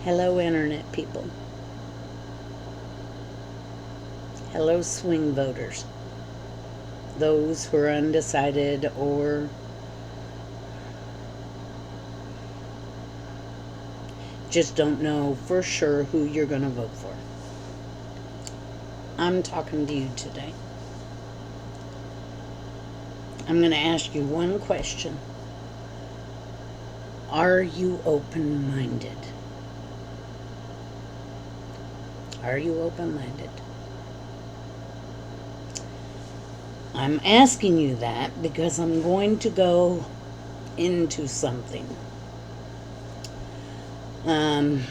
Hello, Internet people. Hello, swing voters. Those who are undecided or just don't know for sure who you're going to vote for. I'm talking to you today. I'm going to ask you one question. Are you open-minded? Are you open-minded? I'm asking you that because I'm going to go into something. And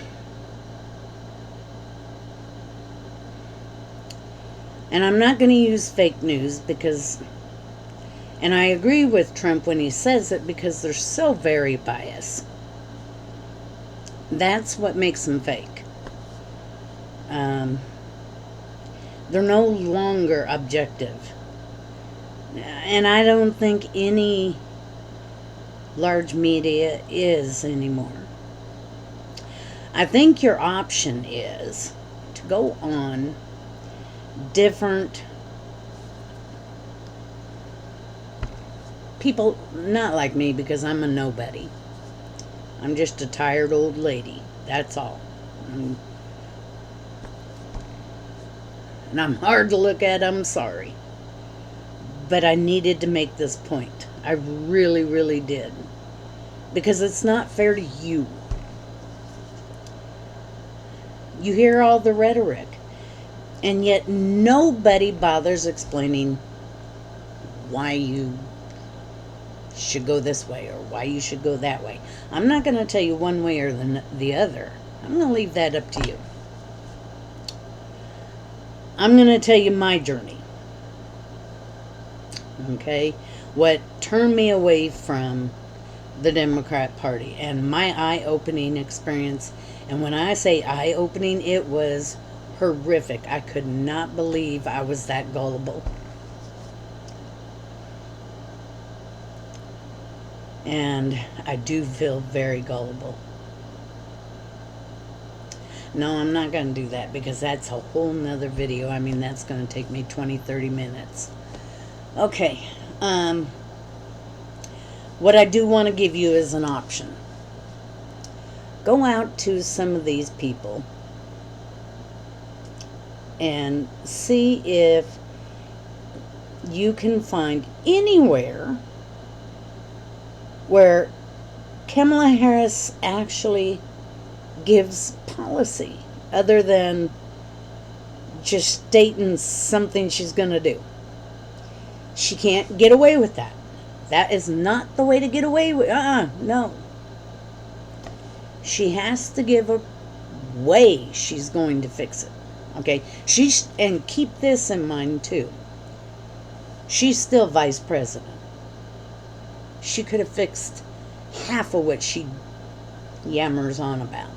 I'm not going to use fake news because, and I agree with Trump when he says it, because they're so very biased. That's what makes them fake. They're no longer objective. And I don't think any large media is anymore. I think your option is to go on different people, not like me because I'm a nobody. I'm just a tired old lady. That's all. And I'm hard to look at. I'm sorry. But I needed to make this point. I really, really did. Because it's not fair to you. You hear all the rhetoric. And yet nobody bothers explaining why you should go this way or why you should go that way. I'm not going to tell you one way or the other. I'm going to leave that up to you. I'm going to tell you my journey. Okay? What turned me away from the Democrat Party and my eye-opening experience. And when I say eye-opening, it was horrific. I could not believe I was that gullible. And I do feel very gullible. No, I'm not going to do that because that's a whole nother video. I mean, that's going to take me 20-30 minutes. Okay. What I do want to give you is an option. Go out to some of these people and see if you can find anywhere where Kamala Harris actually gives policy other than just stating something she's going to do. She can't get away with that. That is not the way to get away with. No. She has to give a way she's going to fix it. Okay? And keep this in mind too. She's still vice president. She could have fixed half of what she yammers on about.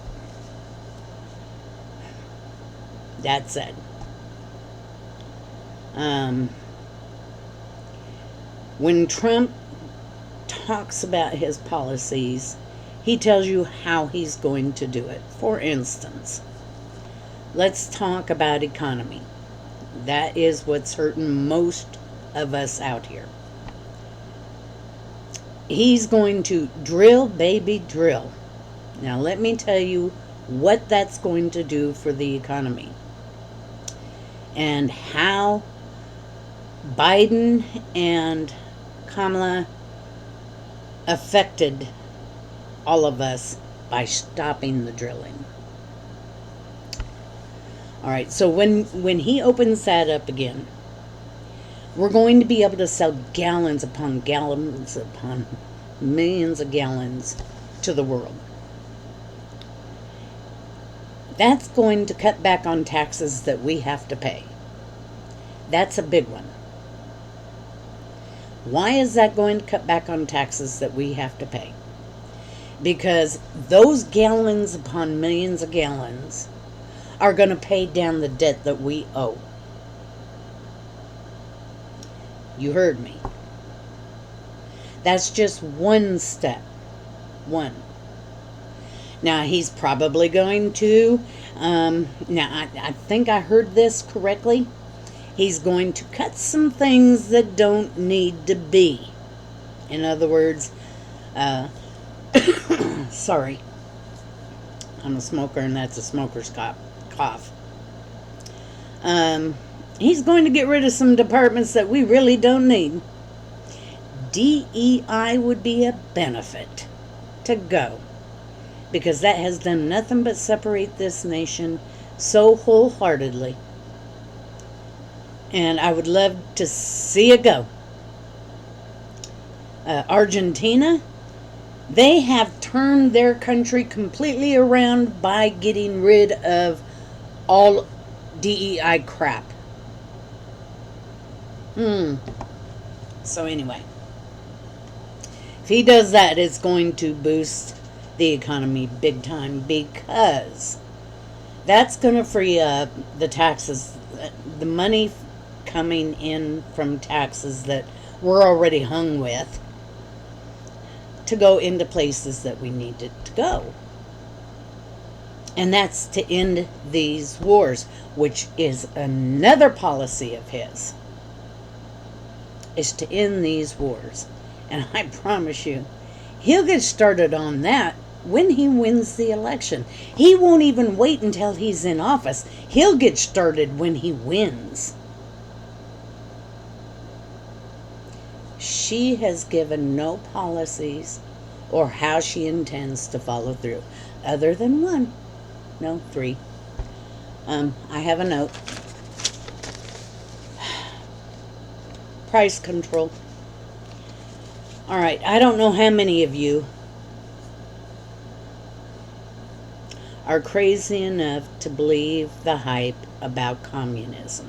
That said, when Trump talks about his policies, he tells you how he's going to do it. For instance, let's talk about economy. That is what's hurting most of us out here. He's going to drill, baby, drill. Now let me tell you what that's going to do for the economy and how Biden and Kamala affected all of us by stopping the drilling. All right, so when he opens that up again, we're going to be able to sell gallons upon gallons upon millions of gallons to the world. That's going to cut back on taxes that we have to pay. That's a big one. Why is that going to cut back on taxes that we have to pay? Because those gallons upon millions of gallons are going to pay down the debt that we owe. You heard me. That's just one step. One. Now, he's probably going to, now I think I heard this correctly. He's going to cut some things that don't need to be. In other words, sorry, I'm a smoker and that's a smoker's cough. He's going to get rid of some departments that we really don't need. DEI would be a benefit to go, because that has done nothing but separate this nation so wholeheartedly. And I would love to see it go. Argentina, they have turned their country completely around by getting rid of all DEI crap. So anyway, if he does that, it's going to boost the economy big time, because that's going to free up the taxes, the money coming in from taxes that we're already hung with, to go into places that we need it to go. And that's to end these wars, which is another policy of his, is to end these wars. And I promise you, he'll get started on that when he wins the election. He won't even wait until he's in office. He'll get started when he wins. She has given no policies or how she intends to follow through, other than one. No, three. I have a note. Price control. All right, I don't know how many of you are crazy enough to believe the hype about communism.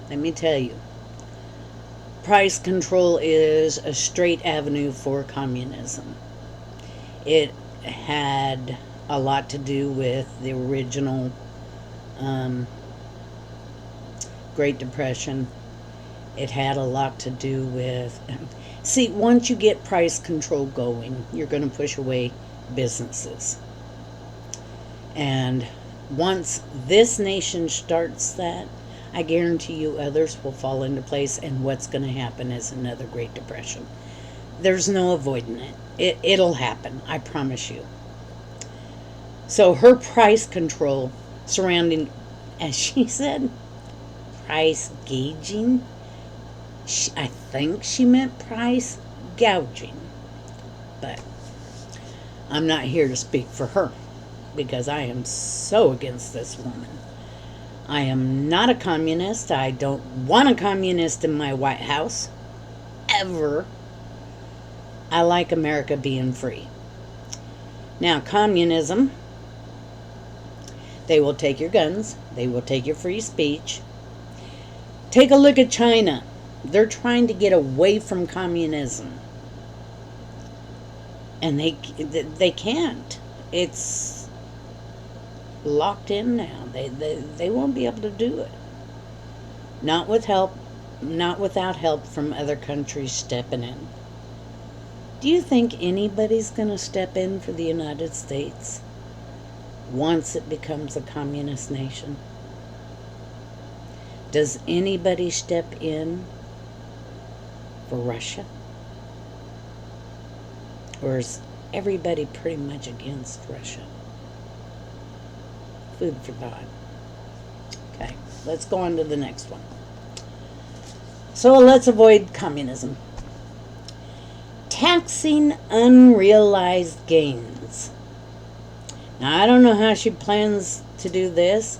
Let me tell you, price control is a straight avenue for communism. It had a lot to do with the original Great Depression. It had a lot to do with... See, once you get price control going, you're going to push away businesses. And once this nation starts that, I guarantee you others will fall into place, and what's going to happen is another Great Depression. There's no avoiding it. It'll happen, I promise you. So her price control surrounding, as she said, price gauging, I think she meant price gouging. But I'm not here to speak for her, because I am so against this woman. I am not a communist. I don't want a communist in my White House, ever. I like America being free. Now, communism, they will take your guns. They will take your free speech. Take a look at China. They're trying to get away from communism. And they can't. It's locked in now. They won't be able to do it. Not with help, not without help from other countries stepping in. Do you think anybody's going to step in for the United States once it becomes a communist nation? Does anybody step in for Russia? Or is everybody pretty much against Russia? Food for thought. Okay, let's go on to the next one. So let's avoid communism. Taxing unrealized gains. Now, I don't know how she plans to do this.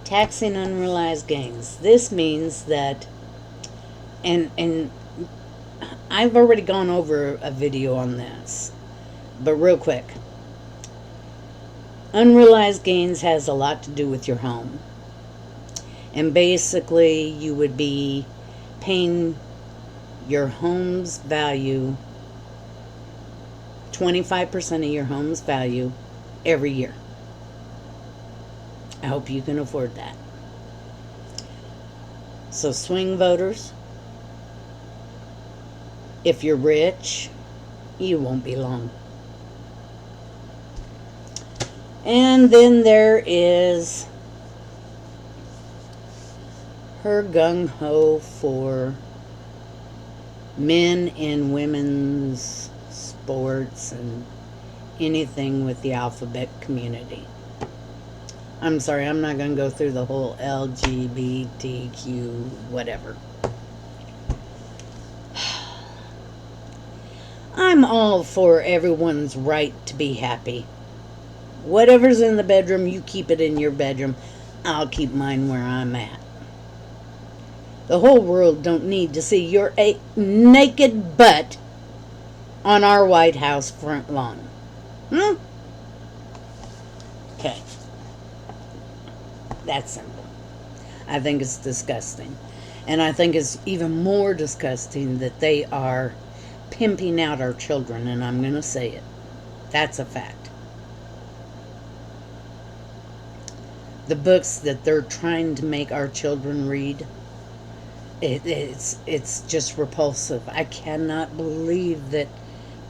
Taxing unrealized gains. This means that, and I've already gone over a video on this, but real quick. Unrealized gains has a lot to do with your home. And basically, you would be paying your home's value, 25% of your home's value every year. I hope you can afford that. So swing voters, if you're rich, you won't be long. And then there is her gung-ho for men in women's sports and anything with the alphabet community. I'm sorry, I'm not going to go through the whole LGBTQ whatever. I'm all for everyone's right to be happy. Whatever's in the bedroom, you keep it in your bedroom. I'll keep mine where I'm at. The whole world don't need to see your naked butt on our White House front lawn. Okay. That's simple. I think it's disgusting. And I think it's even more disgusting that they are pimping out our children, and I'm going to say it. That's a fact. The books that they're trying to make our children read, it's just repulsive. I cannot believe that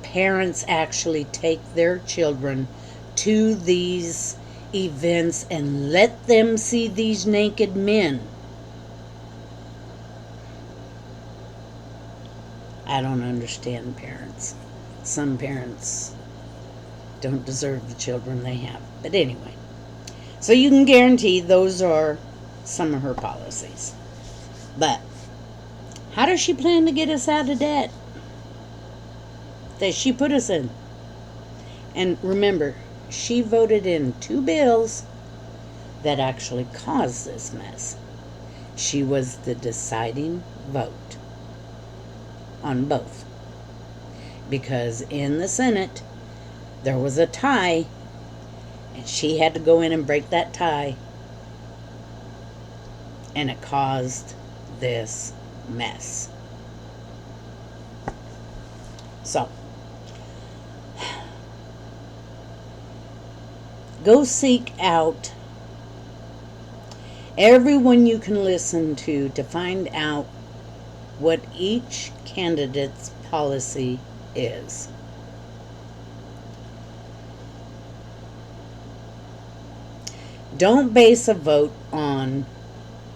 parents actually take their children to these events and let them see these naked men. I don't understand parents. Some parents don't deserve the children they have. But anyway, so you can guarantee those are some of her policies. But how does she plan to get us out of debt that she put us in? And remember, she voted in 2 bills that actually caused this mess. She was the deciding vote on both. Because in the Senate, there was a tie, and she had to go in and break that tie, and it caused this mess. So, go seek out everyone you can listen to find out what each candidate's policy is. Don't base a vote on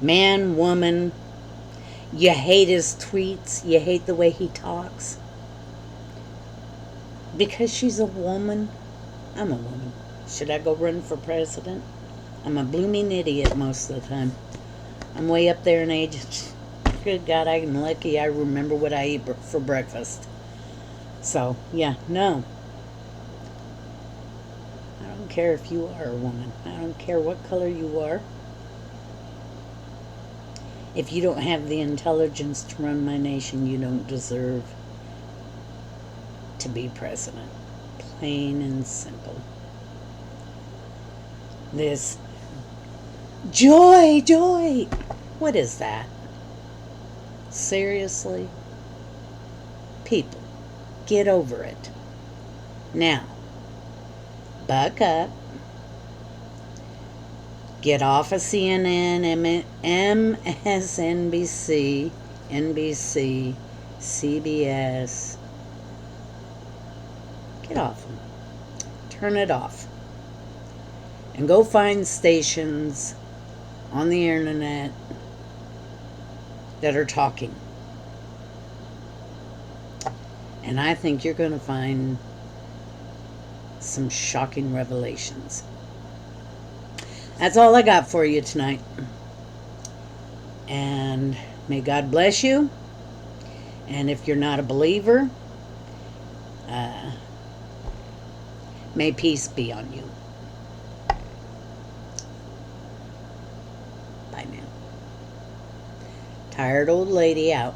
man, woman. You hate his tweets. You hate the way he talks. Because she's a woman. I'm a woman. Should I go run for president? I'm a blooming idiot most of the time. I'm way up there in age. Good God, I'm lucky I remember what I eat for breakfast. So, yeah, no. I don't care if you are a woman. I don't care what color you are. If you don't have the intelligence to run my nation, you don't deserve to be president. Plain and simple. This joy. What is that? Seriously? People, get over it. Now, buck up. Get off of CNN, MSNBC, NBC, CBS. Get off them. Turn it off. And go find stations on the internet that are talking. And I think you're going to find some shocking revelations. That's all I got for you tonight. And may God bless you. And if you're not a believer, may peace be on you. Bye now. Tired old lady out.